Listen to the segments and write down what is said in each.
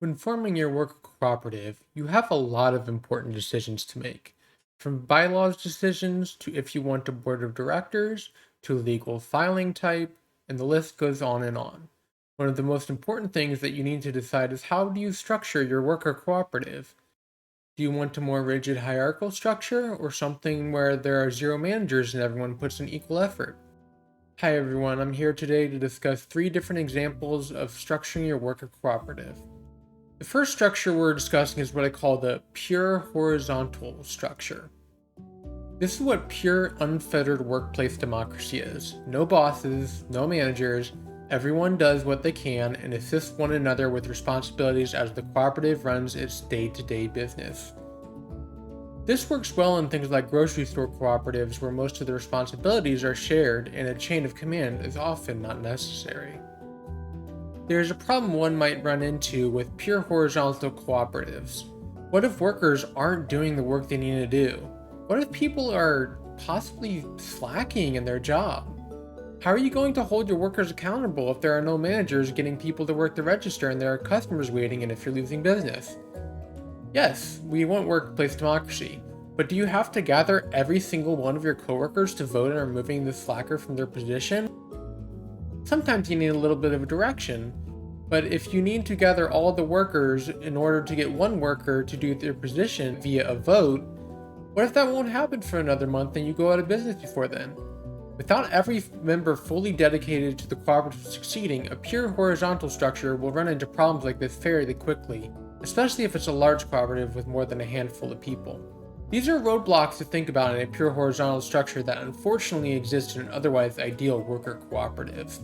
When forming your work cooperative, you have a lot of important decisions to make. From bylaws decisions to if you want a board of directors to legal filing type, and the list goes on and on. One of the most important things that you need to decide is how do you structure your worker cooperative? Do you want a more rigid hierarchical structure or something where there are zero managers and everyone puts in equal effort? Hi everyone, I'm here today to discuss 3 different examples of structuring your worker cooperative. The first structure we're discussing is what I call the pure horizontal structure. This is what pure unfettered workplace democracy is. No bosses, no managers, everyone does what they can and assists one another with responsibilities as the cooperative runs its day-to-day business. This works well in things like grocery store cooperatives where most of the responsibilities are shared and a chain of command is often not necessary. There's a problem one might run into with pure horizontal cooperatives. What if workers aren't doing the work they need to do? What if people are possibly slacking in their job? How are you going to hold your workers accountable if there are no managers getting people to work the register and there are customers waiting and if you're losing business? Yes, we want workplace democracy, but do you have to gather every single one of your coworkers to vote on removing the slacker from their position? Sometimes you need a little bit of a direction, but if you need to gather all the workers in order to get one worker to do their position via a vote, what if that won't happen for another month and you go out of business before then? Without every member fully dedicated to the cooperative succeeding, a pure horizontal structure will run into problems like this fairly quickly, especially if it's a large cooperative with more than a handful of people. These are roadblocks to think about in a pure horizontal structure that unfortunately exist in an otherwise ideal worker cooperative.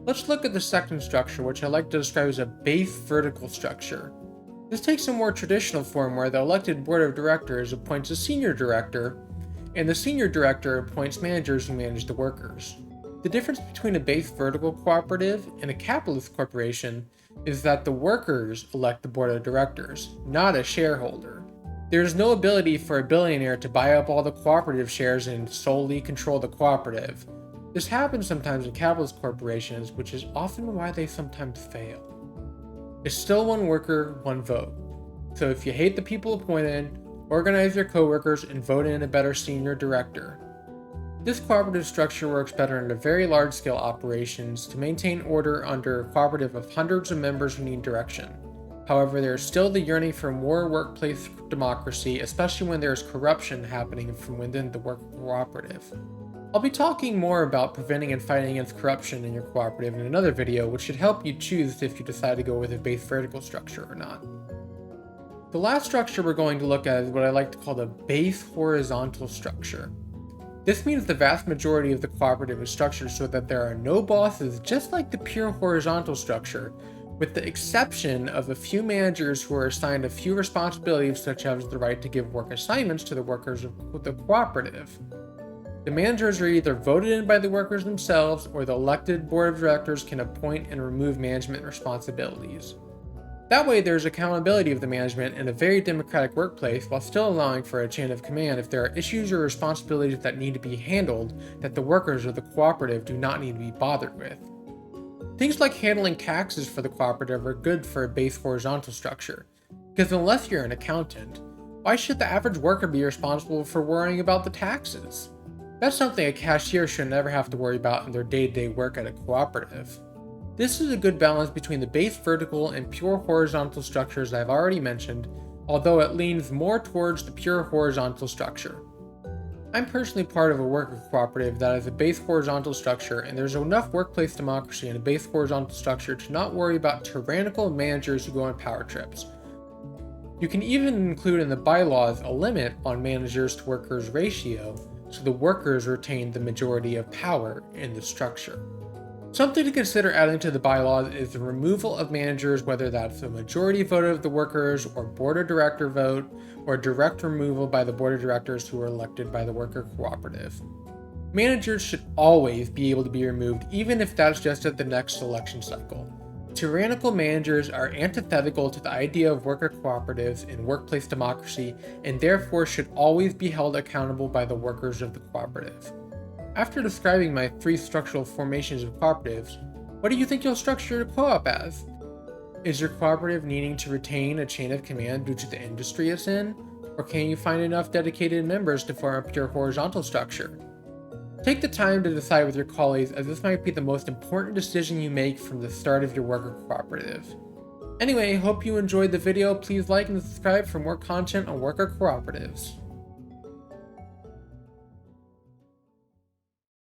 Let's look at the second structure, which I like to describe as a base vertical structure. This takes a more traditional form where the elected board of directors appoints a senior director, and the senior director appoints managers who manage the workers. The difference between a base vertical cooperative and a capitalist corporation is that the workers elect the board of directors, not a shareholder. There is no ability for a billionaire to buy up all the cooperative shares and solely control the cooperative. This happens sometimes in capitalist corporations, which is often why they sometimes fail. It's still one worker, one vote. So if you hate the people appointed, organize your coworkers and vote in a better senior director. This cooperative structure works better in very large-scale operations to maintain order under a cooperative of hundreds of members who need direction. However, there is still the yearning for more workplace democracy, especially when there is corruption happening from within the work cooperative. I'll be talking more about preventing and fighting against corruption in your cooperative in another video, which should help you choose if you decide to go with a base vertical structure or not. The last structure we're going to look at is what I like to call the base horizontal structure. This means the vast majority of the cooperative is structured so that there are no bosses, just like the pure horizontal structure, with the exception of a few managers who are assigned a few responsibilities such as the right to give work assignments to the workers of the cooperative. The managers are either voted in by the workers themselves or the elected board of directors can appoint and remove management responsibilities. That way there's accountability of the management in a very democratic workplace while still allowing for a chain of command if there are issues or responsibilities that need to be handled that the workers of the cooperative do not need to be bothered with. Things like handling taxes for the cooperative are good for a base horizontal structure, because unless you're an accountant, why should the average worker be responsible for worrying about the taxes? That's something a cashier should never have to worry about in their day-to-day work at a cooperative. This is a good balance between the base vertical and pure horizontal structures I've already mentioned, although it leans more towards the pure horizontal structure. I'm personally part of a worker cooperative that has a base horizontal structure, and there's enough workplace democracy in a base horizontal structure to not worry about tyrannical managers who go on power trips. You can even include in the bylaws a limit on managers to workers ratio, so the workers retain the majority of power in the structure. Something to consider adding to the bylaws is the removal of managers, whether that's a majority vote of the workers or board of director vote, or direct removal by the board of directors who are elected by the worker cooperative. Managers should always be able to be removed, even if that's just at the next election cycle. Tyrannical managers are antithetical to the idea of worker cooperatives and workplace democracy, and therefore should always be held accountable by the workers of the cooperative. After describing my 3 structural formations of cooperatives, what do you think you'll structure your co-op as? Is your cooperative needing to retain a chain of command due to the industry it's in? Or can you find enough dedicated members to form up your horizontal structure? Take the time to decide with your colleagues, as this might be the most important decision you make from the start of your worker cooperative. Anyway, hope you enjoyed the video. Please like and subscribe for more content on worker cooperatives.